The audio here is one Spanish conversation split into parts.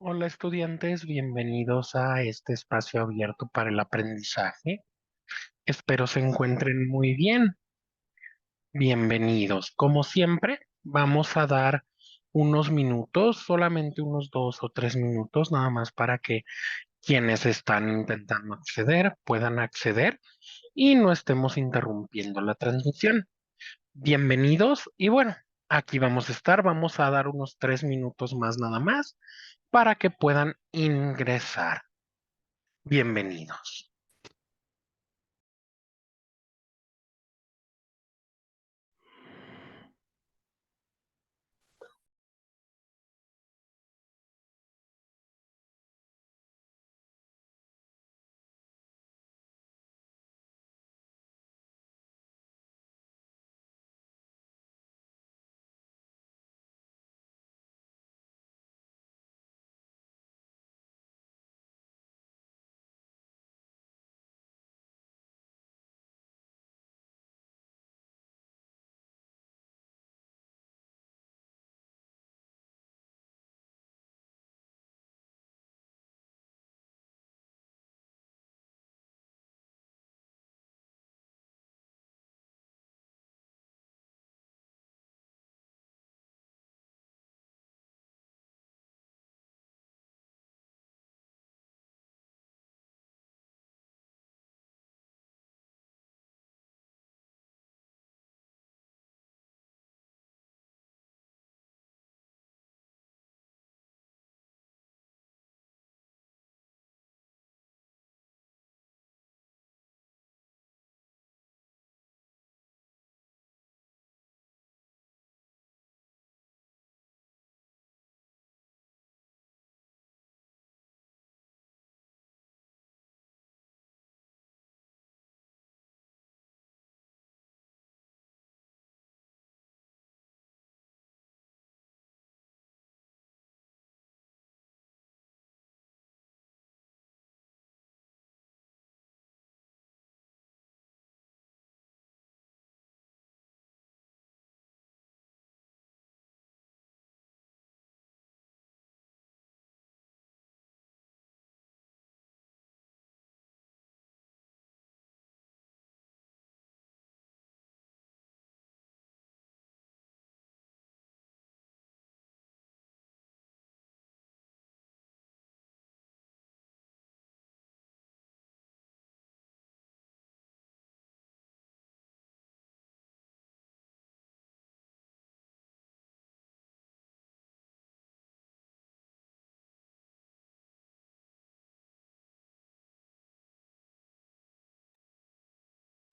Hola estudiantes, bienvenidos a este espacio abierto para el aprendizaje. Espero se encuentren muy bien. Bienvenidos. Como siempre, vamos a dar unos minutos, solamente unos 2 o 3 minutos, nada más para que quienes están intentando acceder puedan acceder y no estemos interrumpiendo la transmisión. Bienvenidos y bueno, aquí vamos a estar. Vamos a dar unos 3 minutos más nada más para que puedan ingresar. Bienvenidos.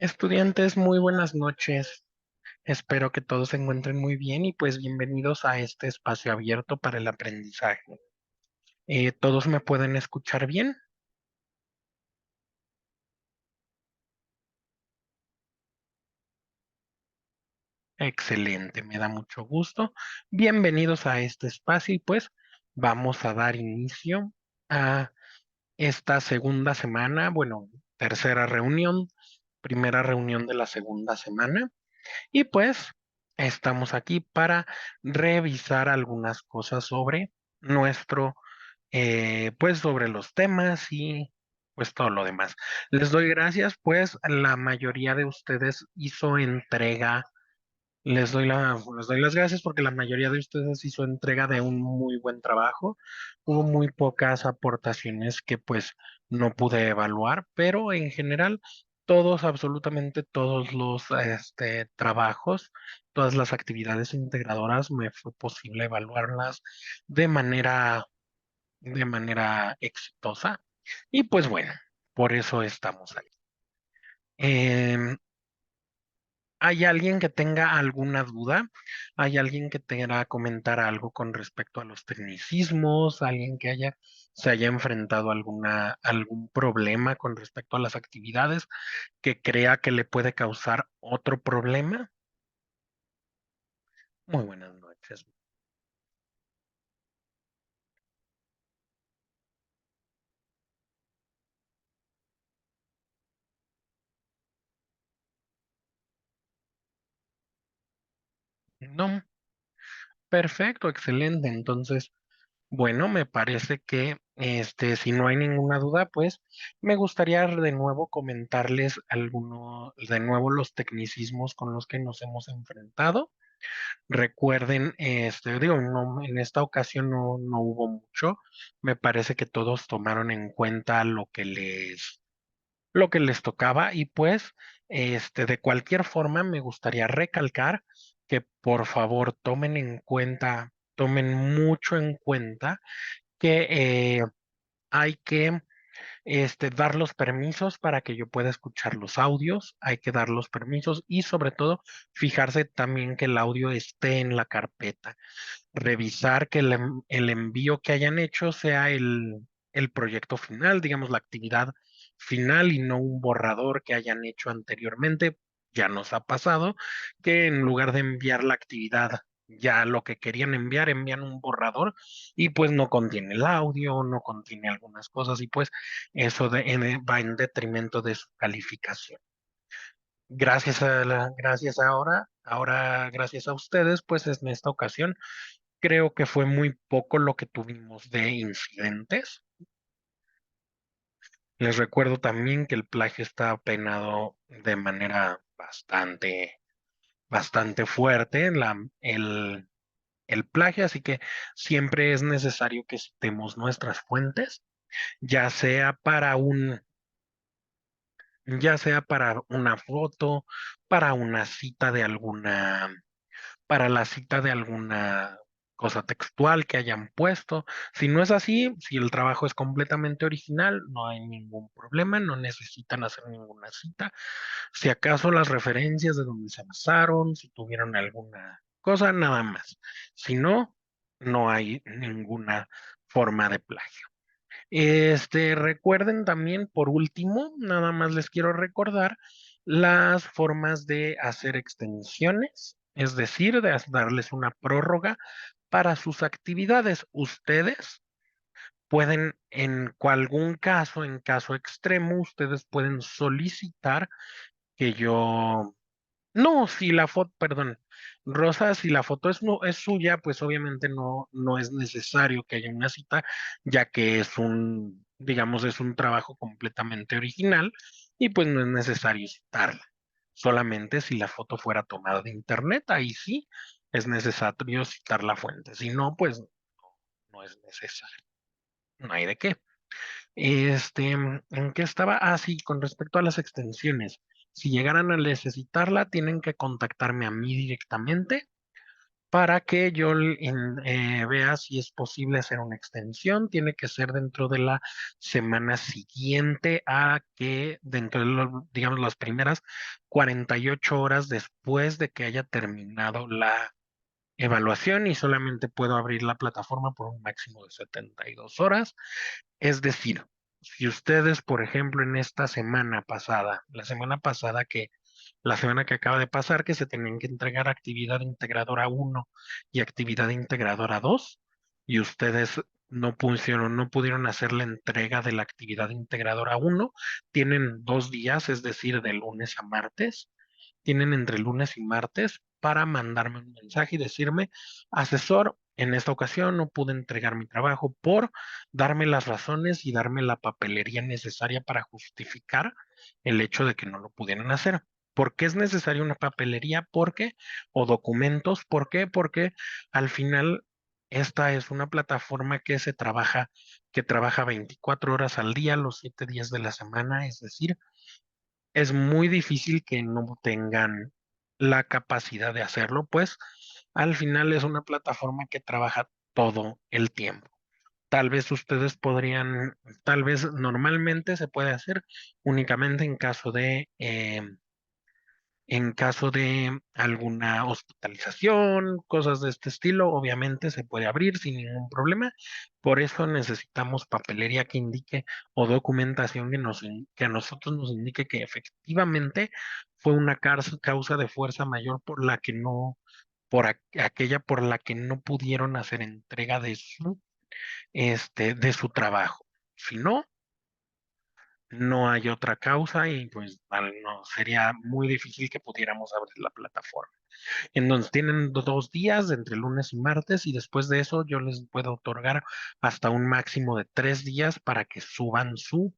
Estudiantes, muy buenas noches. Espero que todos se encuentren muy bien y pues bienvenidos a este espacio abierto para el aprendizaje. ¿Todos me pueden escuchar bien? Excelente, me da mucho gusto. Bienvenidos a este espacio y pues vamos a dar inicio a esta segunda semana, bueno, tercera reunión, primera reunión de la segunda semana. Y pues estamos aquí para revisar algunas cosas sobre nuestro, pues sobre los temas y pues todo lo demás. Les doy gracias, pues la mayoría de ustedes hizo entrega. Les doy las gracias porque la mayoría de ustedes hizo entrega de un muy buen trabajo. Hubo muy pocas aportaciones que pues no pude evaluar, pero en general todos, absolutamente todos los trabajos, todas las actividades integradoras me fue posible evaluarlas de de manera exitosa. Y pues bueno, por eso estamos aquí. Em, ¿Hay alguien que tenga alguna duda? ¿Hay alguien que tenga comentar algo con respecto a los tecnicismos? ¿Alguien que se haya enfrentado a algún problema con respecto a las actividades que crea que le puede causar otro problema? Muy buenas noches. No, perfecto, excelente. Entonces, Bueno, me parece que si no hay ninguna duda, pues me gustaría de nuevo comentarles de nuevo los tecnicismos con los que nos hemos enfrentado. Recuerden, digo, no, en esta ocasión no hubo mucho. Me parece que todos tomaron en cuenta lo que les tocaba y pues, de cualquier forma, me gustaría recalcar que por favor tomen mucho en cuenta que hay que dar los permisos para que yo pueda escuchar los audios, hay que dar los permisos y sobre todo fijarse también que el audio esté en la carpeta, revisar que el envío que hayan hecho sea el proyecto final, digamos la actividad final y no un borrador que hayan hecho anteriormente. Ya nos ha pasado que en lugar de enviar la actividad, ya lo que querían enviar, envían un borrador y pues no contiene el audio, no contiene algunas cosas y pues eso va en detrimento de su calificación. Gracias gracias a ustedes, pues en esta ocasión creo que fue muy poco lo que tuvimos de incidentes. Les recuerdo también que el plagio está penado de manera bastante fuerte, el plagio, así que siempre es necesario que citemos nuestras fuentes, ya sea para ya sea para una foto, para una cita de para la cita de alguna cosa textual que hayan puesto. Si no es así, si el trabajo es completamente original, no hay ningún problema, no necesitan hacer ninguna cita. Si acaso las referencias de donde se basaron, si tuvieron alguna cosa, nada más. Si no, no hay ninguna forma de plagio. Recuerden también, por último, nada más les quiero recordar las formas de hacer extensiones, es decir, de darles una prórroga para sus actividades. Ustedes pueden, algún caso, en caso extremo, ustedes pueden solicitar que yo no, si la foto, perdón, Rosa, si la foto es, no, es suya, pues obviamente no es necesario que haya una cita, ya que digamos, es un trabajo completamente original y pues no es necesario citarla. Solamente si la foto fuera tomada de internet, ahí sí es necesario citar la fuente. Si no, pues no es necesario. No hay de qué. ¿En qué estaba? Ah, sí, con respecto a las extensiones. Si llegaran a necesitarla, tienen que contactarme a mí directamente para que yo vea si es posible hacer una extensión. Tiene que ser dentro de la semana siguiente a que, dentro de, digamos, las primeras 48 horas después de que haya terminado la evaluación y solamente puedo abrir la plataforma por un máximo de 72 horas. Es decir, si ustedes, por ejemplo, en esta semana pasada, la semana que acaba de pasar, que se tenían que entregar actividad integradora uno y actividad integradora 2, y ustedes no pudieron hacer la entrega de la actividad integradora uno, tienen 2 días, es decir, de lunes a martes, tienen entre lunes y martes para mandarme un mensaje y decirme, asesor, en esta ocasión no pude entregar mi trabajo por darme las razones y darme la papelería necesaria para justificar el hecho de que no lo pudieran hacer. ¿Por qué es necesaria una papelería? ¿Por qué? O documentos. ¿Por qué? Porque al final esta es una plataforma que trabaja 24 horas al día, los 7 días de la semana, es decir, es muy difícil que no tengan la capacidad de hacerlo, pues al final es una plataforma que trabaja todo el tiempo. Tal vez ustedes podrían, tal vez normalmente se puede hacer únicamente en caso de alguna hospitalización, cosas de este estilo, obviamente se puede abrir sin ningún problema. Por eso necesitamos papelería que indique o documentación que a nosotros nos indique que efectivamente fue una causa de fuerza mayor por la que no, aquella por la que no pudieron hacer entrega de su trabajo. Si no, No hay otra causa y pues no, sería muy difícil que pudiéramos abrir la plataforma. Entonces tienen 2 días entre lunes y martes y después de eso yo les puedo otorgar hasta un máximo de 3 días para que suban su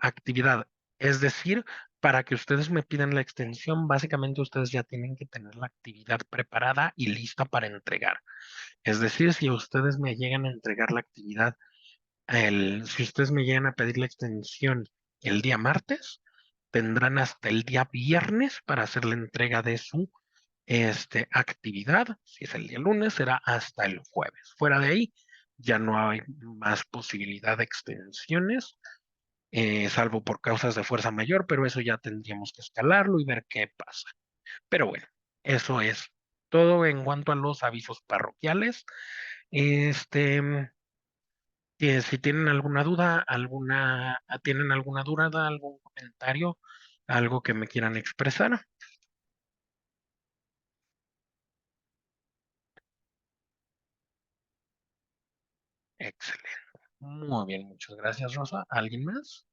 actividad. Es decir, para que ustedes me pidan la extensión, básicamente ustedes ya tienen que tener la actividad preparada y lista para entregar. Es decir, si ustedes me llegan a entregar la actividad, si ustedes me llegan a pedir la extensión el día martes, tendrán hasta el día viernes para hacer la entrega de su actividad. Si es el día lunes, será hasta el jueves. Fuera de ahí, ya no hay más posibilidad de extensiones, salvo por causas de fuerza mayor, pero eso ya tendríamos que escalarlo y ver qué pasa. Pero bueno, eso es todo en cuanto a los avisos parroquiales. Este, si tienen alguna duda, tienen alguna duda, algún comentario, algo que me quieran expresar. Excelente. Muy bien, muchas gracias, Rosa. ¿Alguien más?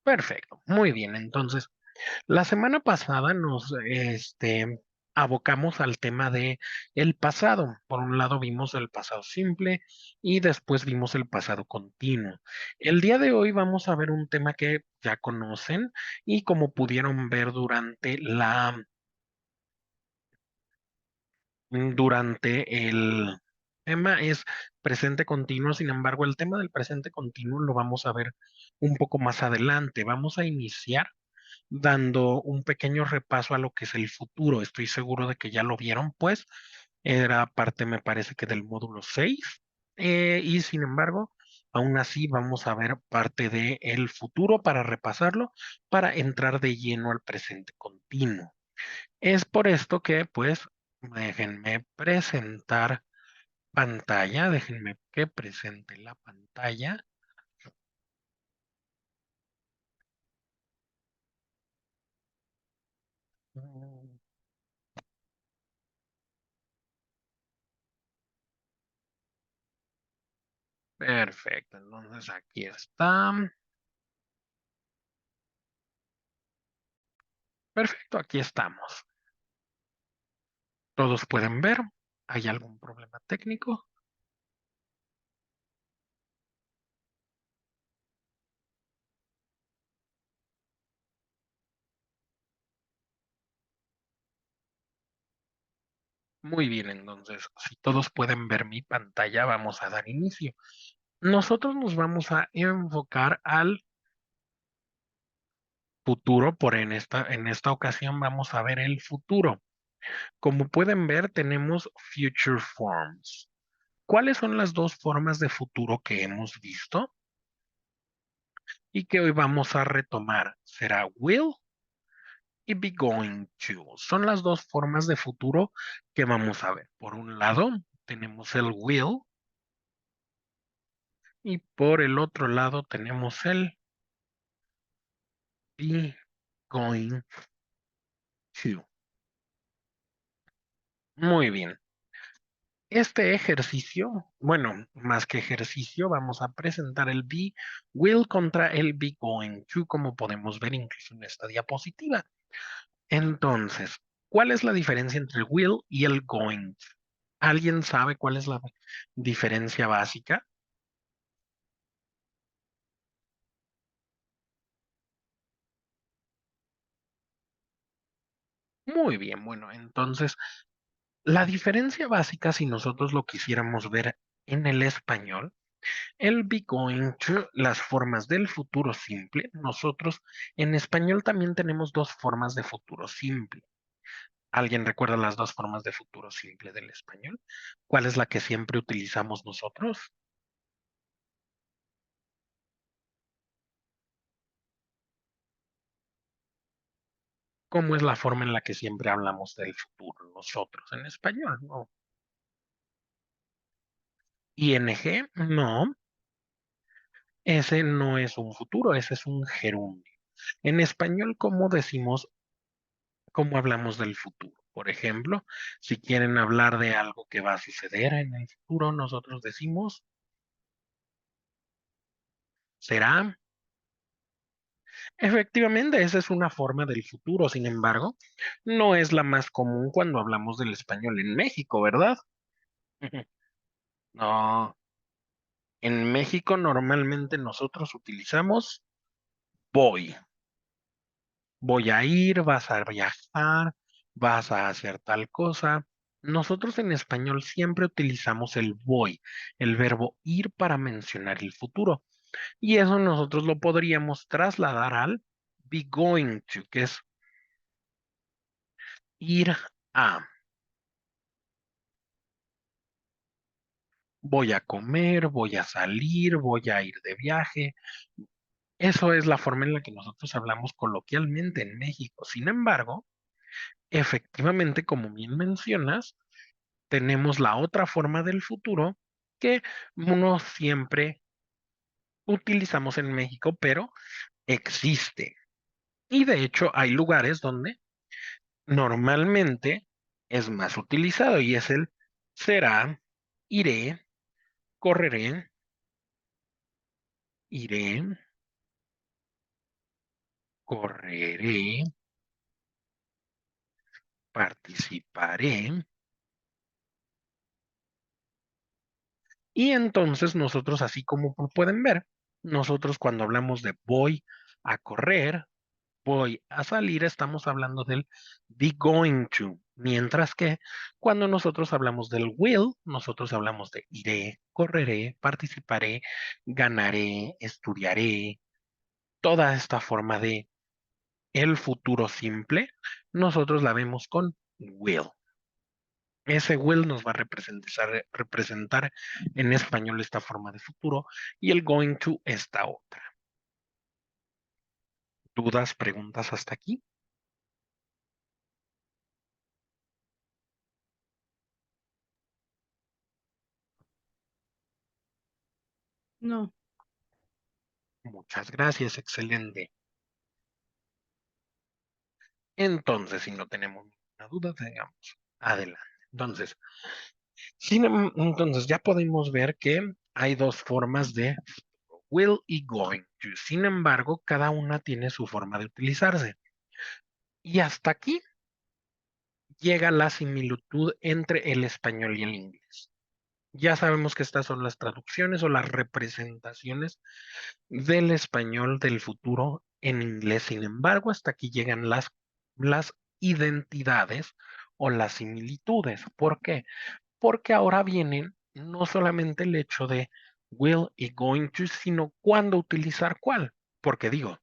Perfecto. Muy bien. Entonces, la semana pasada abocamos al tema de el pasado. Por un lado vimos el pasado simple y después vimos el pasado continuo. El día de hoy vamos a ver un tema que ya conocen y como pudieron ver durante el tema es presente continuo. Sin embargo, el tema del presente continuo lo vamos a ver un poco más adelante. Vamos a iniciar dando un pequeño repaso a lo que es el futuro. Estoy seguro de que ya lo vieron, pues era parte, me parece que del módulo 6. Y sin embargo, aún así vamos a ver parte del futuro para repasarlo, para entrar de lleno al presente continuo. Es por esto que, pues, déjenme presentar pantalla, déjenme que presente la pantalla. Mm, Perfecto, entonces aquí está. Perfecto, aquí estamos. Todos pueden ver. ¿Hay algún problema técnico? Muy bien, entonces, si todos pueden ver mi pantalla, vamos a dar inicio. Nosotros nos vamos a enfocar al futuro, en esta ocasión vamos a ver el futuro. Como pueden ver, tenemos future forms. ¿Cuáles son las dos formas de futuro que hemos visto y que hoy vamos a retomar? Será will y be going to. Son las dos formas de futuro que vamos a ver. Por un lado, tenemos el will y por el otro lado tenemos el be going to. Muy bien. Este ejercicio, bueno, más que ejercicio, vamos a presentar el be will contra el be going to, como podemos ver incluso en esta diapositiva. Entonces, ¿cuál es la diferencia entre el will y el going to? ¿Alguien sabe cuál es la diferencia básica? Muy bien, bueno, entonces la diferencia básica, si nosotros lo quisiéramos ver en el español, el be going to, las formas del futuro simple, nosotros en español también tenemos dos formas de futuro simple. ¿Alguien recuerda las dos formas de futuro simple del español? ¿Cuál es la que siempre utilizamos nosotros? ¿Cómo es la forma en la que siempre hablamos del futuro nosotros en español? ¿No? ING, no, ese no es un futuro, ese es un gerundio. En español, ¿cómo decimos, cómo hablamos del futuro? Por ejemplo, si quieren hablar de algo que va a suceder en el futuro, nosotros decimos, ¿Será? Efectivamente, esa es una forma del futuro, sin embargo, no es la más común cuando hablamos del español en México, ¿verdad? No, en México normalmente nosotros utilizamos voy. Voy a ir, vas a viajar, vas a hacer tal cosa. Nosotros en español siempre utilizamos el voy, el verbo ir para mencionar el futuro. Y eso nosotros lo podríamos trasladar al be going to, que es ir a. Voy a comer, voy a salir, voy a ir de viaje. Eso es la forma en la que nosotros hablamos coloquialmente en México. Sin embargo, efectivamente, como bien mencionas, tenemos la otra forma del futuro que no siempre utilizamos en México, pero existe. Y de hecho hay lugares donde normalmente es más utilizado y es el será, iré, correré, iré, correré, participaré. Y entonces nosotros, así como pueden ver, nosotros cuando hablamos de voy a correr, voy a salir, estamos hablando del be going to, mientras que cuando nosotros hablamos del will, nosotros hablamos de iré, correré, participaré, ganaré, estudiaré, toda esta forma de el futuro simple, nosotros la vemos con will. Ese will nos va a representar en español esta forma de futuro y el going to esta otra. ¿Dudas, preguntas hasta aquí? No, Muchas gracias, excelente. Entonces, si no tenemos ninguna duda, tengamos adelante. Entonces, entonces ya podemos ver que hay dos formas de will y going to. Sin embargo, cada una tiene su forma de utilizarse. Y hasta aquí llega la similitud entre el español y el inglés. Ya sabemos que estas son las traducciones o las representaciones del español del futuro en inglés. Sin embargo, hasta aquí llegan las identidades o las similitudes. ¿Por qué? Porque ahora vienen no solamente el hecho de will y going to, sino cuándo utilizar cuál. Porque digo,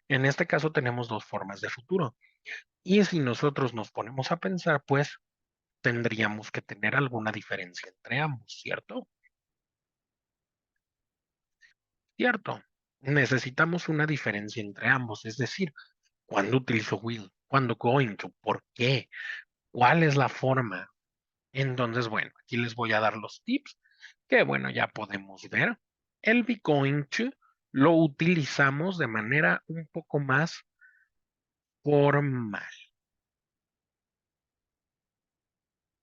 en este caso tenemos dos formas de futuro. Y si nosotros nos ponemos a pensar, pues tendríamos que tener alguna diferencia entre ambos, ¿cierto? ¿Cierto? Necesitamos una diferencia entre ambos, es decir, ¿cuándo utilizo will? ¿Cuándo going to? ¿Por qué? ¿Cuál es la forma? Entonces, bueno, aquí les voy a dar los tips que, bueno, ya podemos ver. El be going to lo utilizamos de manera un poco más formal.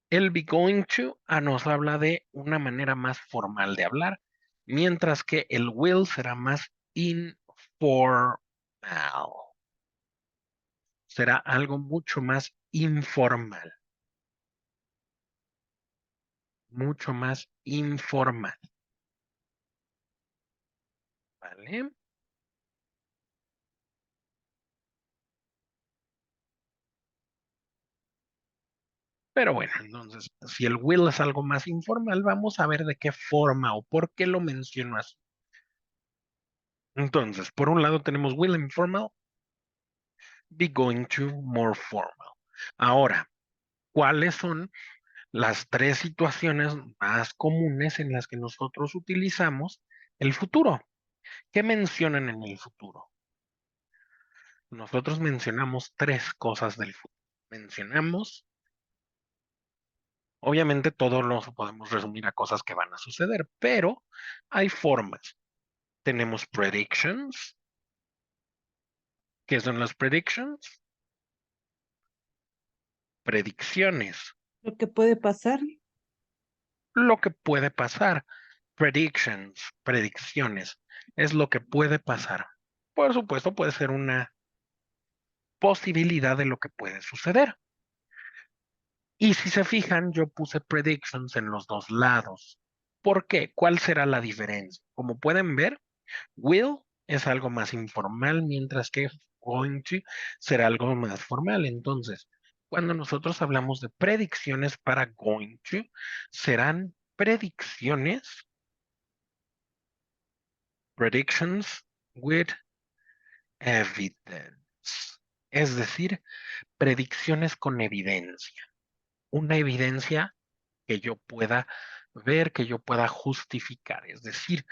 El be going to nos habla de una manera más formal de hablar, mientras que el will será más informal. Será algo mucho más informal, mucho más informal, ¿vale? Pero bueno, entonces, si el will es algo más informal, vamos a ver de qué forma o por qué lo menciono así. Entonces, por un lado tenemos will informal, be going to more formal. Ahora, ¿cuáles son las tres situaciones más comunes en las que nosotros utilizamos el futuro? ¿Qué mencionan en el futuro? Nosotros mencionamos tres cosas del futuro. Mencionamos, obviamente todo lo podemos resumir a cosas que van a suceder, pero hay formas. Tenemos predictions. ¿Qué son las predictions? Predicciones. lo que puede pasar. Lo que puede pasar. Predictions, predicciones. es lo que puede pasar. Por supuesto, puede ser una posibilidad de lo que puede suceder. Y si se fijan, yo puse predictions en los dos lados. ¿Por qué? ¿Cuál será la diferencia? Como pueden ver, will es algo más informal, mientras que going to será algo más formal. Entonces, cuando nosotros hablamos de predicciones para going to, serán predicciones, predictions with evidence. Es decir, predicciones con evidencia. Una evidencia que yo pueda ver, que yo pueda justificar. Es decir,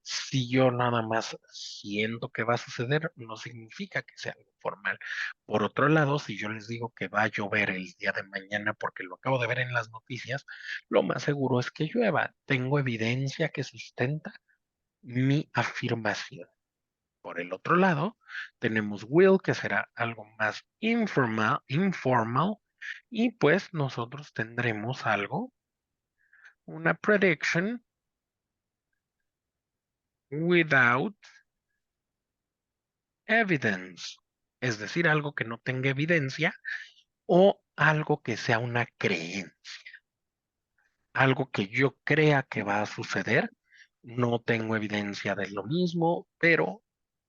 si yo nada más siento que va a suceder, no significa que sea algo formal. Por otro lado, si yo les digo que va a llover el día de mañana porque lo acabo de ver en las noticias, lo más seguro es que llueva. Tengo evidencia que sustenta mi afirmación. Por el otro lado, tenemos will, que será algo más informal, y pues nosotros tendremos algo, una prediction without evidence, es decir, algo que no tenga evidencia o algo que sea una creencia, algo que yo crea que va a suceder. No tengo evidencia de lo mismo, pero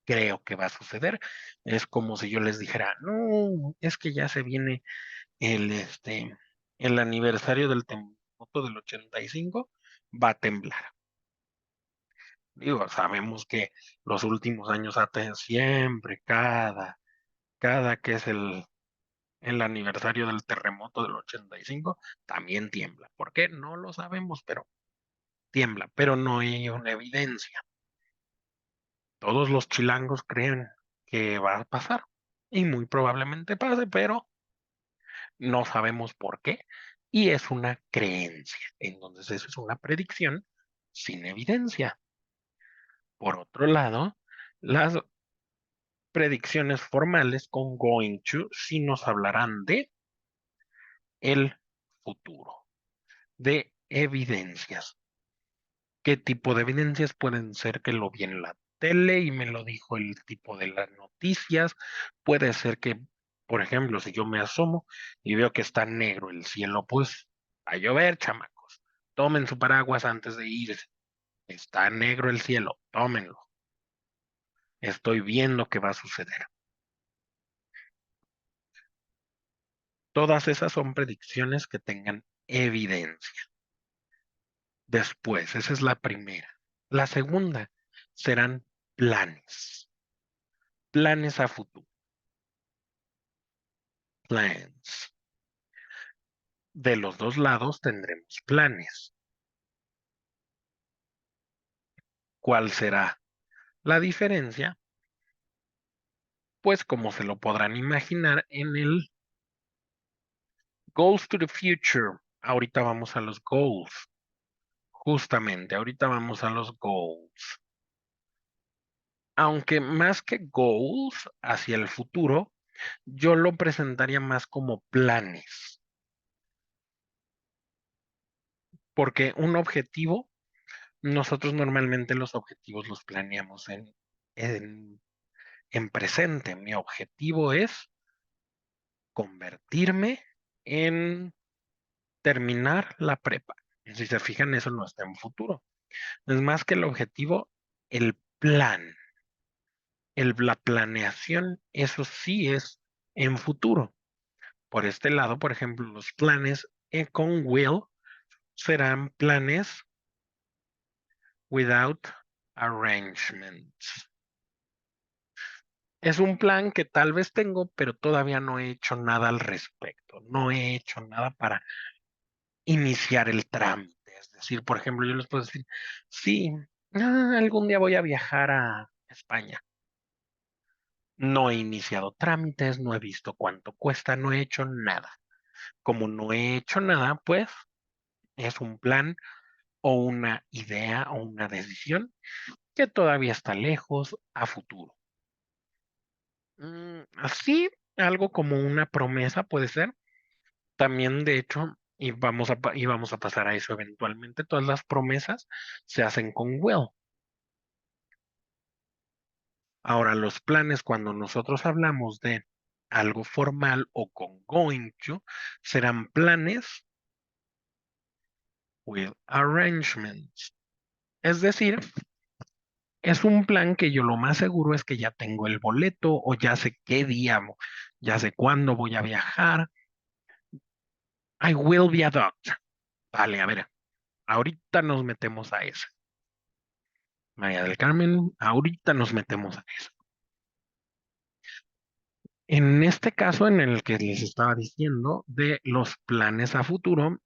creo que va a suceder. Es como si yo les dijera, no, es que ya se viene el, el aniversario del terremoto del 85, va a temblar. Digo, sabemos que los últimos años siempre, cada que es el aniversario del terremoto del 85, también tiembla. ¿Por qué? No lo sabemos, pero tiembla, pero no hay una evidencia. Todos los chilangos creen que va a pasar y muy probablemente pase, pero no sabemos por qué y es una creencia. Entonces, eso es una predicción sin evidencia. Por otro lado, las predicciones formales con going to sí nos hablarán de el futuro, de evidencias. ¿Qué tipo de evidencias pueden ser? Que lo vi en la tele y me lo dijo el tipo de las noticias. Puede ser que, por ejemplo, si yo me asomo y veo que está negro el cielo, pues a llover, chamacos. Tomen su paraguas antes de irse. Está negro el cielo, tómenlo. Estoy viendo que va a suceder. Todas esas son predicciones que tengan evidencia. Después, esa es la primera. La segunda serán planes. Planes a futuro. Plans. De los dos lados tendremos planes. ¿Cuál será la diferencia? Pues como se lo podrán imaginar en el Goals to the Future. Ahorita vamos a los goals. Justamente, ahorita vamos a los goals. Aunque más que goals hacia el futuro, yo lo presentaría más como planes. Porque un objetivo, nosotros normalmente los objetivos los planeamos en presente. Mi objetivo es convertirme en terminar la prepa. Si se fijan, eso no está en futuro. Es más que el objetivo, el plan, la planeación, eso sí es en futuro. Por este lado, por ejemplo, los planes con will serán planes without arrangements. Es un plan que tal vez tengo, pero todavía no he hecho nada al respecto. No he hecho nada para iniciar el trámite. Es decir, por ejemplo, yo les puedo decir, sí, algún día voy a viajar a España. No he iniciado trámites, no he visto cuánto cuesta, no he hecho nada. Como no he hecho nada, pues es un plan o una idea o una decisión que todavía está lejos a futuro. Así, algo como una promesa puede ser. También, de hecho, y vamos a pasar a eso eventualmente, todas las promesas se hacen con will. Ahora, los planes, cuando nosotros hablamos de algo formal o con going to, serán planes with arrangements. Es decir, es un plan que yo lo más seguro es que ya tengo el boleto o ya sé qué día, ya sé cuándo voy a viajar. I will be a doctor. Vale, a ver, ahorita nos metemos a eso. María del Carmen, ahorita nos metemos a eso. En este caso en el que les estaba diciendo de los planes a futuro,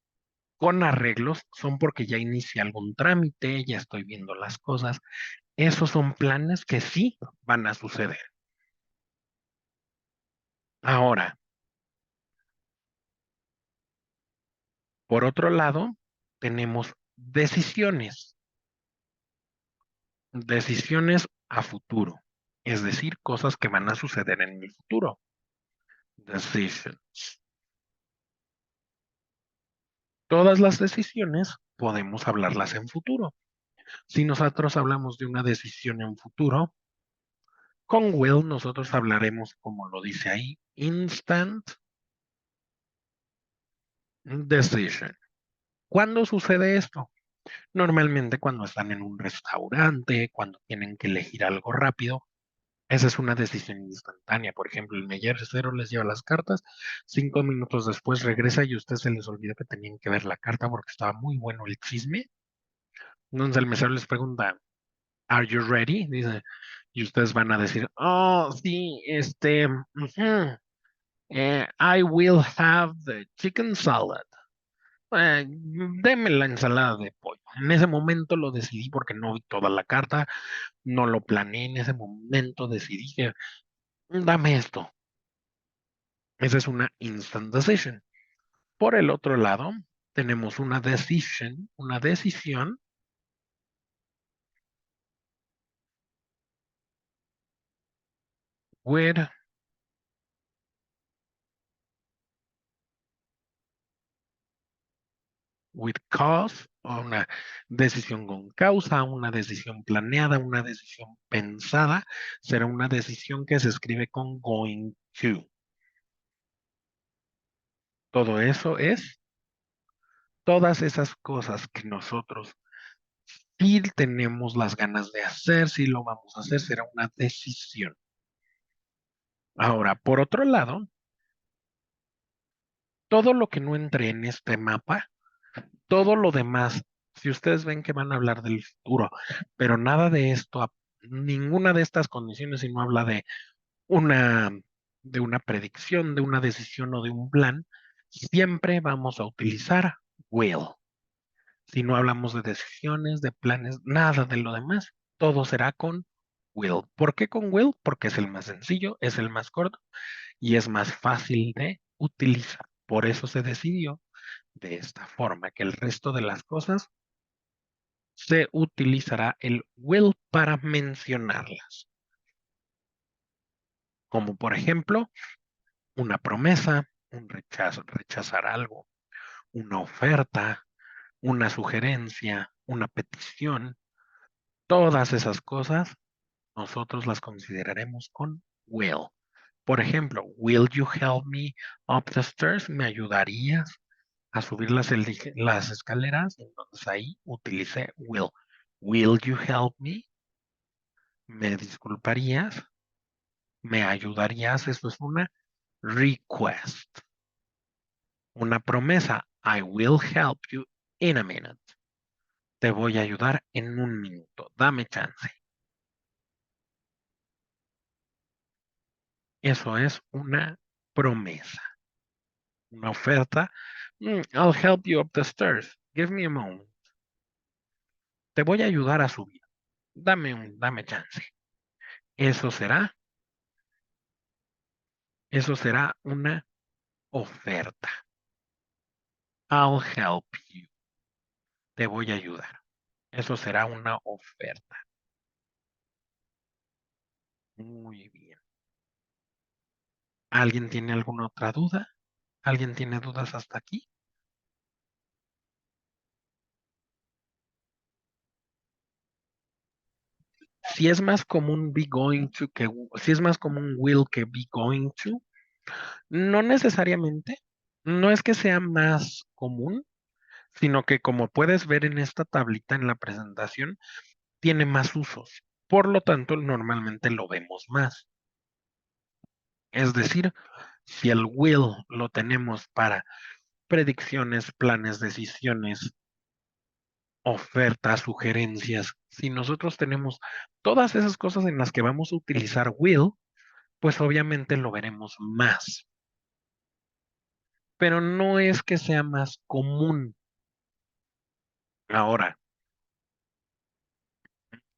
con arreglos, son porque ya inicié algún trámite, ya estoy viendo las cosas. Esos son planes que sí van a suceder. Ahora, por otro lado, tenemos decisiones, decisiones a futuro, es decir, cosas que van a suceder en el futuro. Decisions. Todas las decisiones podemos hablarlas en futuro. Si nosotros hablamos de una decisión en futuro, con will nosotros hablaremos, como lo dice ahí, instant decision. ¿Cuándo sucede esto? Normalmente cuando están en un restaurante, cuando tienen que elegir algo rápido. Esa es una decisión instantánea. Por ejemplo, el mesero les lleva las cartas, 5 minutos después regresa y a usted se les olvidó que tenían que ver la carta porque estaba muy bueno el chisme. Entonces el mesero les pregunta, ¿Are you ready? Dice, y ustedes van a decir, oh, sí, I will have the chicken salad. Deme la ensalada de pollo. En ese momento lo decidí porque no vi toda la carta, no lo planeé, en ese momento decidí que dame esto. Esa es una instant decision. Por el otro lado, tenemos una decisión with, with cause, o una decisión con causa, una decisión planeada, una decisión pensada. Será una decisión que se escribe con going to. Todo eso es, todas esas cosas que nosotros sí tenemos las ganas de hacer, si lo vamos a hacer, será una decisión. Ahora, por otro lado, todo lo que no entre en este mapa, todo lo demás, si ustedes ven que van a hablar del futuro, pero nada de esto, ninguna de estas condiciones, si no habla una, de una predicción, de una decisión o de un plan, siempre vamos a utilizar will. Si no hablamos de decisiones, de planes, nada de lo demás, todo será con will. ¿Por qué con will? Porque es el más sencillo, es el más corto y es más fácil de utilizar. Por eso se decidió de esta forma, que el resto de las cosas se utilizará el will para mencionarlas, como por ejemplo una promesa, un rechazo, rechazar algo, una oferta, una sugerencia, una petición, todas esas cosas nosotros las consideraremos con will. Por ejemplo, will you help me up the stairs? ¿Me ayudarías a subir las escaleras? Entonces ahí utilicé will. Will you help me? ¿Me disculparías? ¿Me ayudarías? Eso es una request. Una promesa. I will help you in a minute. Te voy a ayudar en un minuto. Dame chance. Eso es una promesa. Una oferta. I'll help you up the stairs. Give me a moment. Te voy a ayudar a subir. Dame chance. Eso será, eso será una oferta. I'll help you. Te voy a ayudar. Eso será una oferta. Muy bien. ¿Alguien tiene alguna otra duda? ¿Alguien tiene dudas hasta aquí? si es más común be going to si es más común will que be going to, no necesariamente, no es que sea más común, sino que como puedes ver en esta tablita en la presentación, tiene más usos. Por lo tanto, normalmente lo vemos más. Es decir, si el will lo tenemos para predicciones, planes, decisiones, ofertas, sugerencias, si nosotros tenemos todas esas cosas en las que vamos a utilizar will, pues obviamente lo veremos más. Pero no es que sea más común. Ahora,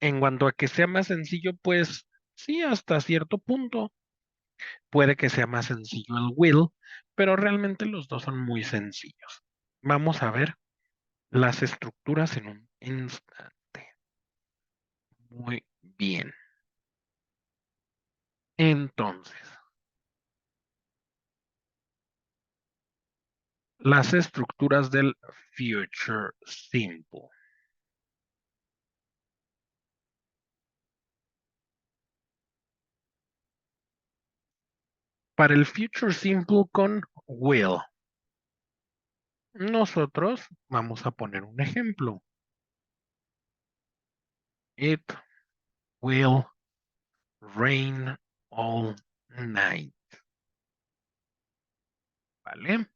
en cuanto a que sea más sencillo, pues sí, hasta cierto punto puede que sea más sencillo el will, pero realmente los dos son muy sencillos. Vamos a ver las estructuras en un instante. Muy bien. Entonces, las estructuras del future simple. Para el future simple con will, nosotros vamos a poner un ejemplo. It will rain all night. ¿Vale?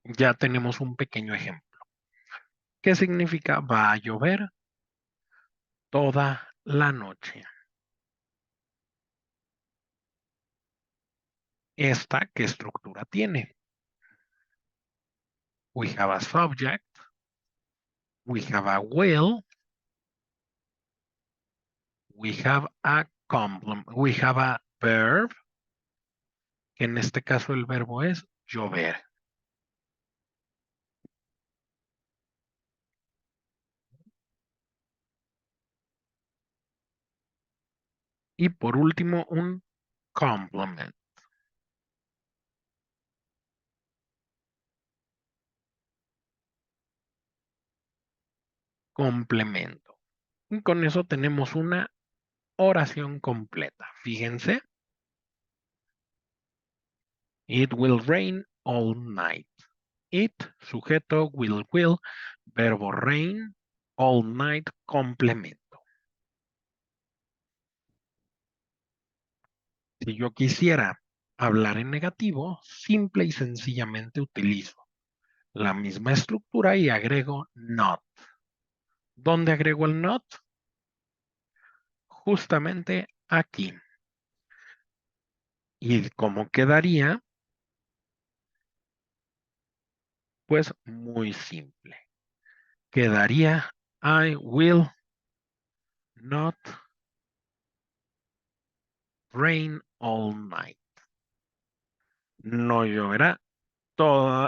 Ya tenemos un pequeño ejemplo. ¿Qué significa va a llover toda la noche? ¿Esta qué estructura tiene? We have a subject, we have a will, we have a complement, we have a verb, que en este caso el verbo es llover. Y por último, un complement, complemento. Y con eso tenemos una oración completa. Fíjense, it will rain all night. It, sujeto, will, verbo rain, all night, complemento. Si yo quisiera hablar en negativo, simple y sencillamente utilizo la misma estructura y agrego not. ¿Dónde agrego el not? Justamente aquí. ¿Y cómo quedaría? Pues muy simple. Quedaría I will not rain all night. No lloverá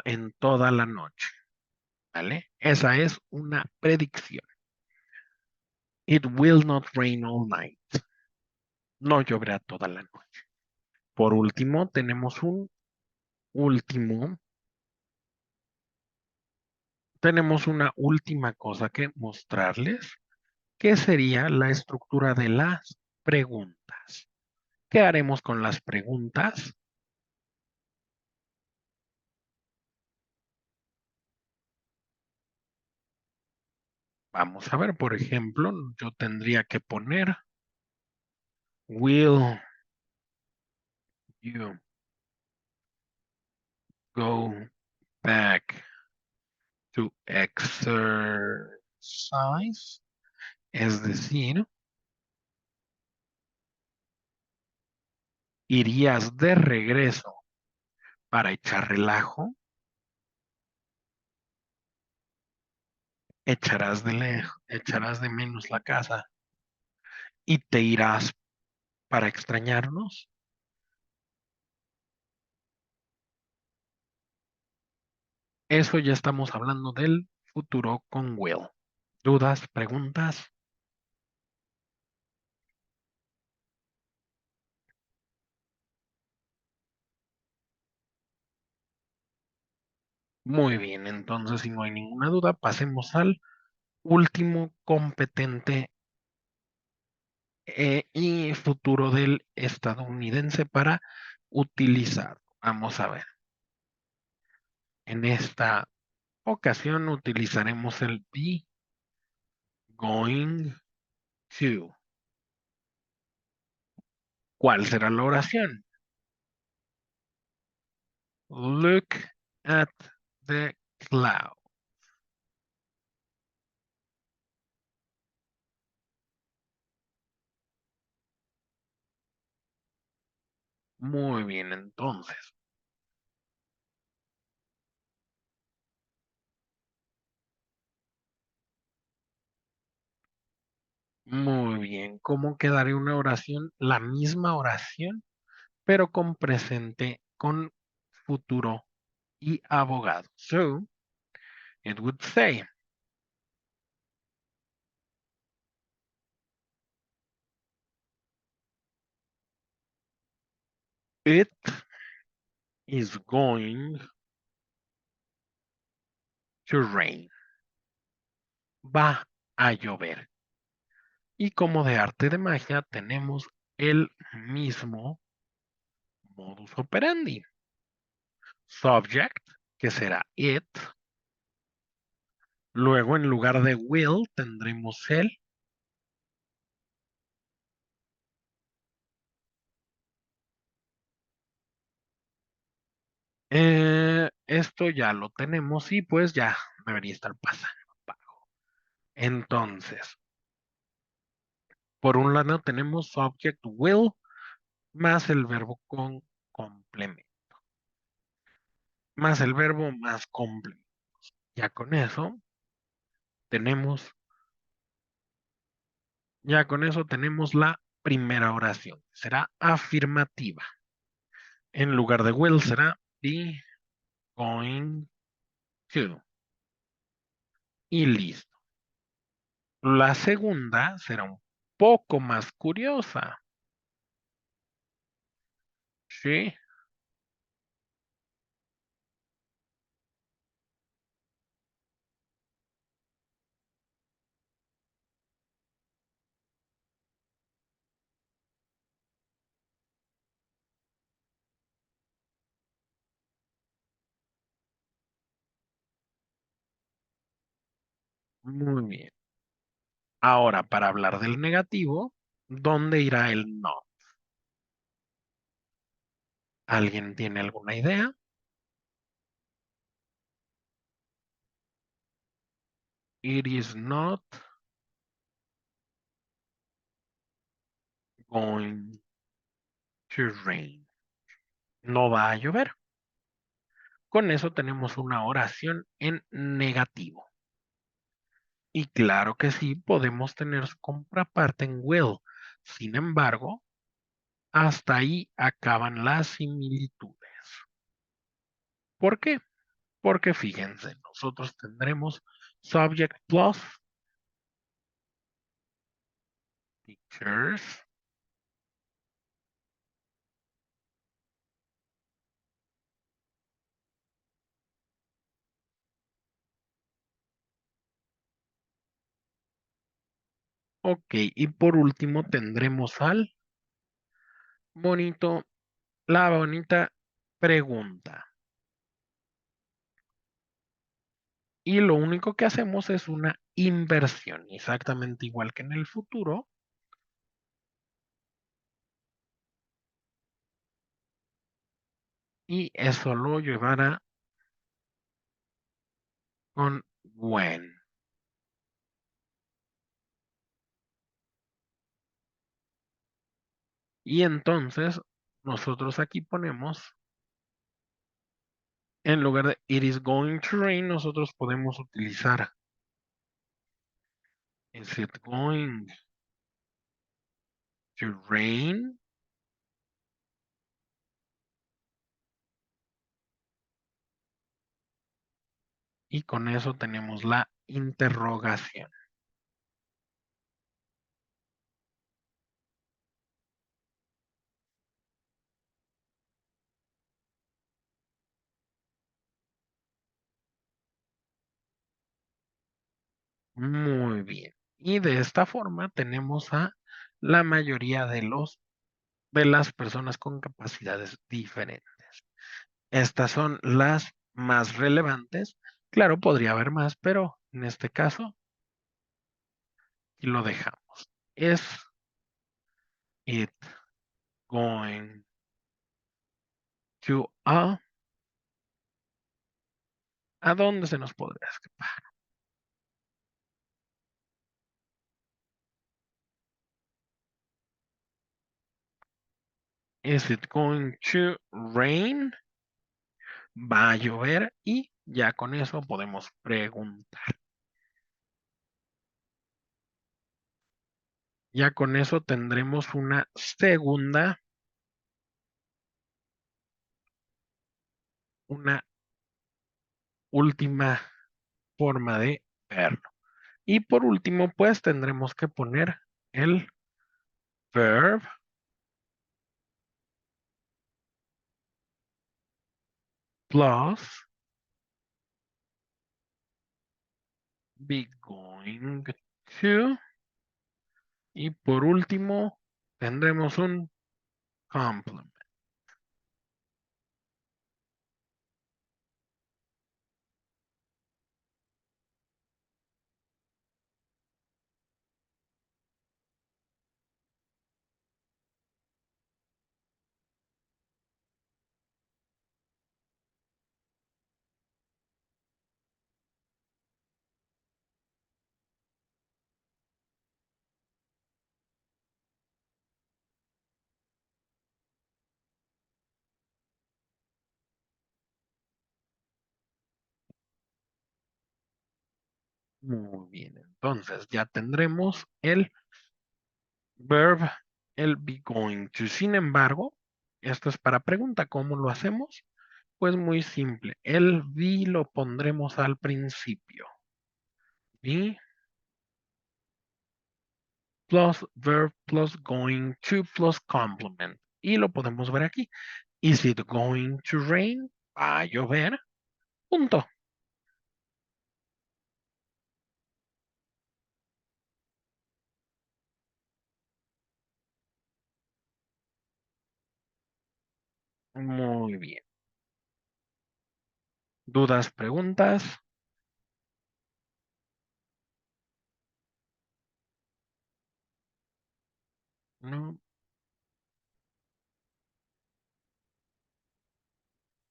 en toda la noche. ¿Vale? Esa es una predicción. It will not rain all night. No lloverá toda la noche. Por último, último, tenemos una última cosa que mostrarles, que sería la estructura de las preguntas. ¿Qué haremos con las preguntas? Vamos a ver, por ejemplo, yo tendría que poner, will you go back to exercise? Es decir, ¿irías de regreso para echar relajo? Echarás de menos la casa y te irás para extrañarnos. Eso ya estamos hablando del futuro con will. ¿Dudas, preguntas? Muy bien, entonces si no hay ninguna duda, pasemos al último competente y futuro del estadounidense para utilizar. Vamos a ver. En esta ocasión utilizaremos el be going to. ¿Cuál será la oración? Look at the cloud. Muy bien, entonces. Muy bien. ¿Cómo quedaría una oración? La misma oración, pero con presente, con futuro y abogado. So, it would say, it is going to rain. Va a llover. Y como de arte de magia tenemos el mismo modus operandi. Subject, que será it. Luego en lugar de will tendremos el. Esto ya lo tenemos y pues ya debería estar pasando. Entonces, por un lado tenemos subject will más el verbo con complemento. Más el verbo más complemento. Ya con eso tenemos, ya con eso tenemos la primera oración. Será afirmativa. En lugar de will será be going to. Y listo. La segunda será un poco más curiosa. Sí, muy bien. Ahora, para hablar del negativo, ¿dónde irá el no? ¿Alguien tiene alguna idea? It is not going to rain. No va a llover. Con eso tenemos una oración en negativo. Y claro que sí, podemos tener su contraparte en will. Sin embargo, hasta ahí acaban las similitudes. ¿Por qué? Porque fíjense, nosotros tendremos subject plus pictures. Ok, y por último tendremos al bonito, la bonita pregunta. Y lo único que hacemos es una inversión, exactamente igual que en el futuro. Y eso lo llevará con when. Y entonces nosotros aquí ponemos, en lugar de it is going to rain, nosotros podemos utilizar is it going to rain? Y con eso tenemos la interrogación. Muy bien. Y de esta forma tenemos a la mayoría de las personas con capacidades diferentes. Estas son las más relevantes. Claro, podría haber más, pero en este caso y lo dejamos. Is it going to ¿a dónde se nos podría escapar? Is it going to rain? Va a llover y ya con eso podemos preguntar. Ya con eso tendremos una una última forma de verlo. Y por último, pues tendremos que poner el verb plus be going to. Y por último, tendremos un complement. Muy bien, entonces ya tendremos el verb, el be going to. Sin embargo, esto es para pregunta, ¿cómo lo hacemos? Pues muy simple, el be lo pondremos al principio. Be plus verb plus going to plus complement. Y lo podemos ver aquí. Is it going to rain? ¿Va a llover? Punto. Muy bien. ¿Dudas, preguntas? No.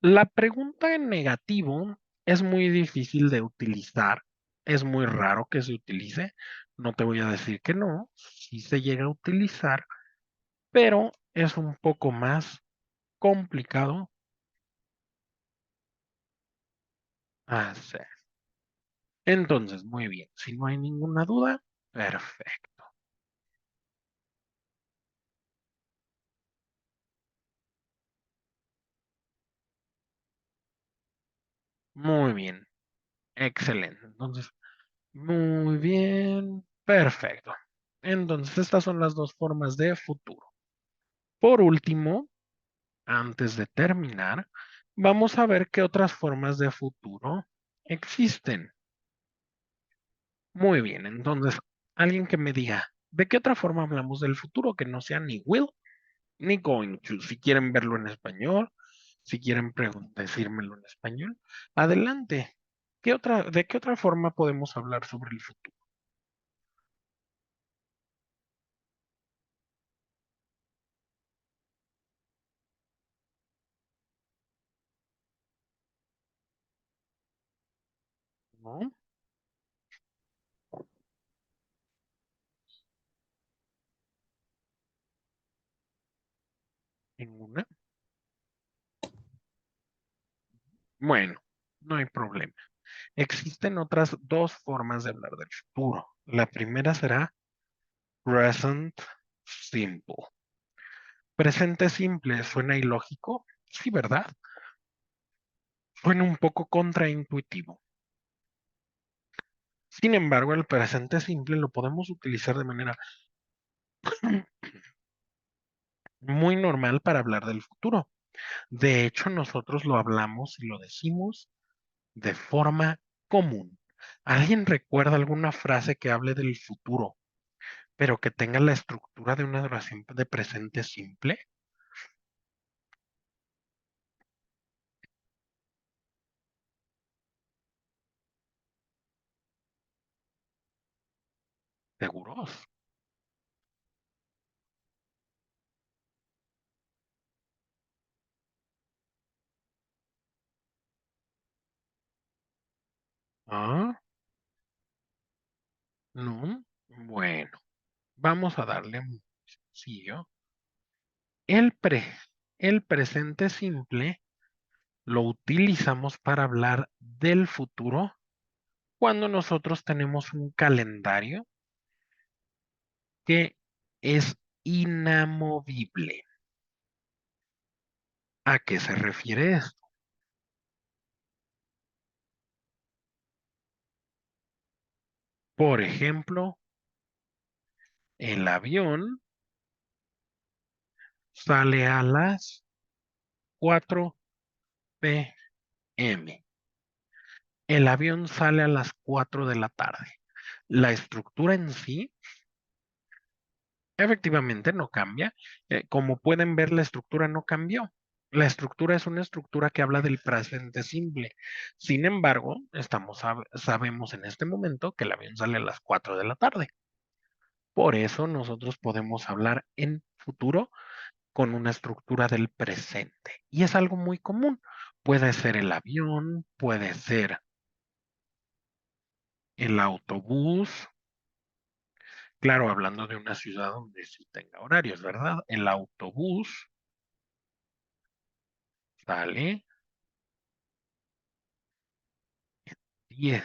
La pregunta en negativo es muy difícil de utilizar. Es muy raro que se utilice. No te voy a decir que no. Sí se llega a utilizar, pero es un poco más complicado hacer. Entonces, muy bien. Si no hay ninguna duda, perfecto. Muy bien. Excelente. Entonces, muy bien. Perfecto. Entonces, estas son las dos formas de futuro. Por último, antes de terminar, vamos a ver qué otras formas de futuro existen. Muy bien, entonces, alguien que me diga, ¿de qué otra forma hablamos del futuro que no sea ni will ni going to? Si quieren verlo en español, si quieren decírmelo en español, adelante. ¿De qué otra forma podemos hablar sobre el futuro? ¿No? ¿Ninguna? Bueno, no hay problema. Existen otras dos formas de hablar del futuro. La primera será present simple. Presente simple suena ilógico, sí, ¿verdad? Suena un poco contraintuitivo. Sin embargo, el presente simple lo podemos utilizar de manera muy normal para hablar del futuro. De hecho, nosotros lo hablamos y lo decimos de forma común. ¿Alguien recuerda alguna frase que hable del futuro pero que tenga la estructura de una oración de presente simple. ¿Seguros? Ah, no. Bueno, vamos a darle un sencillo. El pre, el presente simple lo utilizamos para hablar del futuro cuando nosotros tenemos un calendario que es inamovible. ¿A qué se refiere esto? Por ejemplo, el avión sale a las 4 p.m. El avión sale a las 4 de la tarde. La estructura en sí efectivamente no cambia. Como pueden ver, la estructura no cambió. La estructura es una estructura que habla del presente simple. Sin embargo, sabemos en este momento que el avión sale a las 4 de la tarde. Por eso nosotros podemos hablar en futuro con una estructura del presente. Y es algo muy común. Puede ser el avión, puede ser el autobús. Claro, hablando de una ciudad donde sí tenga horarios, ¿verdad? El autobús sale 10.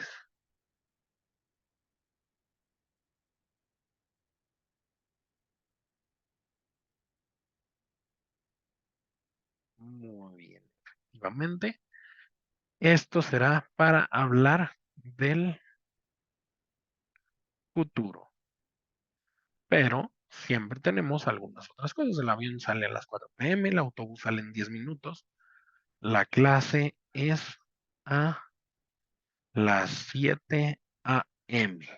Muy bien. Efectivamente, esto será para hablar del futuro. Pero siempre tenemos algunas otras cosas. El avión sale a las 4 p.m., el autobús sale en 10 minutos. La clase es a las 7 a.m.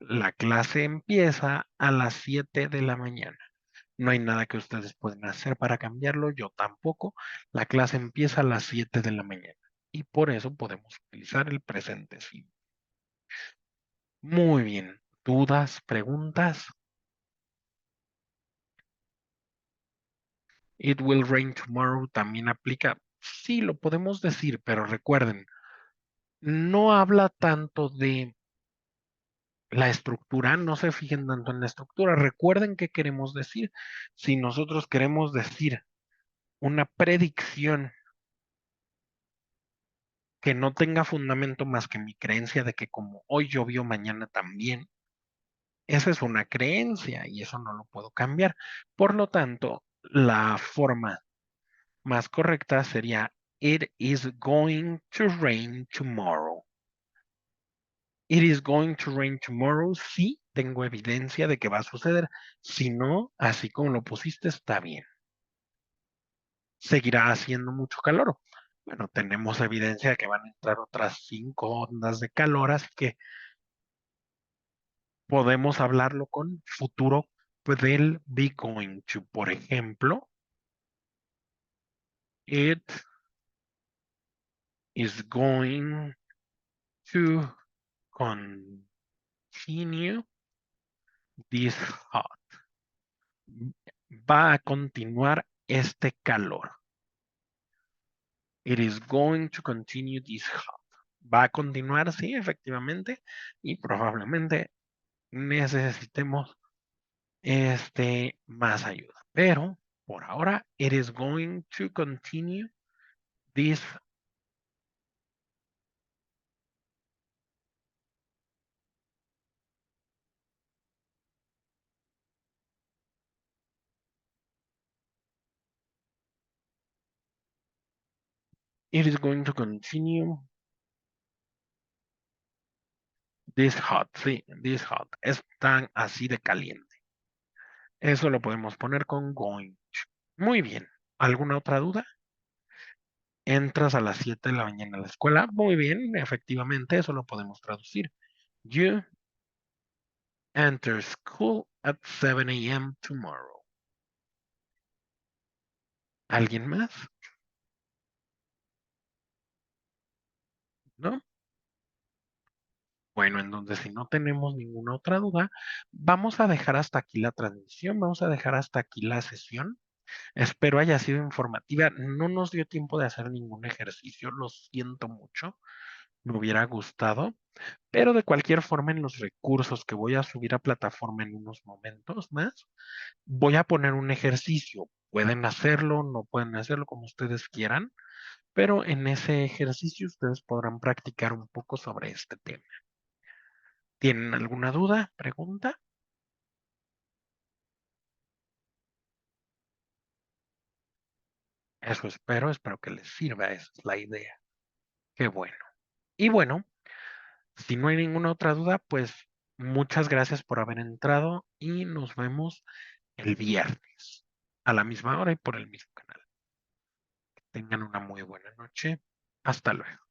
La clase empieza a las 7 de la mañana. No hay nada que ustedes puedan hacer para cambiarlo, yo tampoco. La clase empieza a las 7 de la mañana y por eso podemos utilizar el presente simple. Muy bien. ¿Dudas, preguntas? It will rain tomorrow también aplica. Sí, lo podemos decir, pero recuerden, no habla tanto de la estructura, no se fijen tanto en la estructura. Recuerden qué queremos decir. Si nosotros queremos decir una predicción que no tenga fundamento más que mi creencia de que como hoy llovió, mañana también, esa es una creencia y eso no lo puedo cambiar. Por lo tanto, la forma más correcta sería It is going to rain tomorrow. It is going to rain tomorrow. Sí, tengo evidencia de que va a suceder. Si no, así como lo pusiste, está bien. Seguirá haciendo mucho calor. Bueno, tenemos evidencia de que van a entrar otras 5 ondas de calor, así que podemos hablarlo con futuro del be going to. Por ejemplo, it is going to continue this hot. Va a continuar este calor. It is going to continue this hot. Va a continuar, sí, efectivamente, y probablemente necesitemos más ayuda. Pero por ahora, it is going to continue this. It is going to continue this hot. Sí, this hot. Es tan así de caliente. Eso lo podemos poner con going to. Muy bien. ¿Alguna otra duda? Entras a las 7 de la mañana a la escuela. Muy bien, efectivamente, eso lo podemos traducir. You enter school at 7 a.m. tomorrow. ¿Alguien más? ¿No? Bueno, entonces si no tenemos ninguna otra duda, vamos a dejar hasta aquí la transmisión, vamos a dejar hasta aquí la sesión. Espero haya sido informativa. No nos dio tiempo de hacer ningún ejercicio, lo siento mucho, me hubiera gustado, pero de cualquier forma en los recursos que voy a subir a plataforma en unos momentos más, voy a poner un ejercicio. Pueden hacerlo, no pueden hacerlo como ustedes quieran, pero en ese ejercicio ustedes podrán practicar un poco sobre este tema. ¿Tienen alguna duda, pregunta? Eso espero que les sirva, esa es la idea. Qué bueno. Y bueno, si no hay ninguna otra duda, pues muchas gracias por haber entrado y nos vemos el viernes a la misma hora y por el mismo canal. Tengan una muy buena noche. Hasta luego.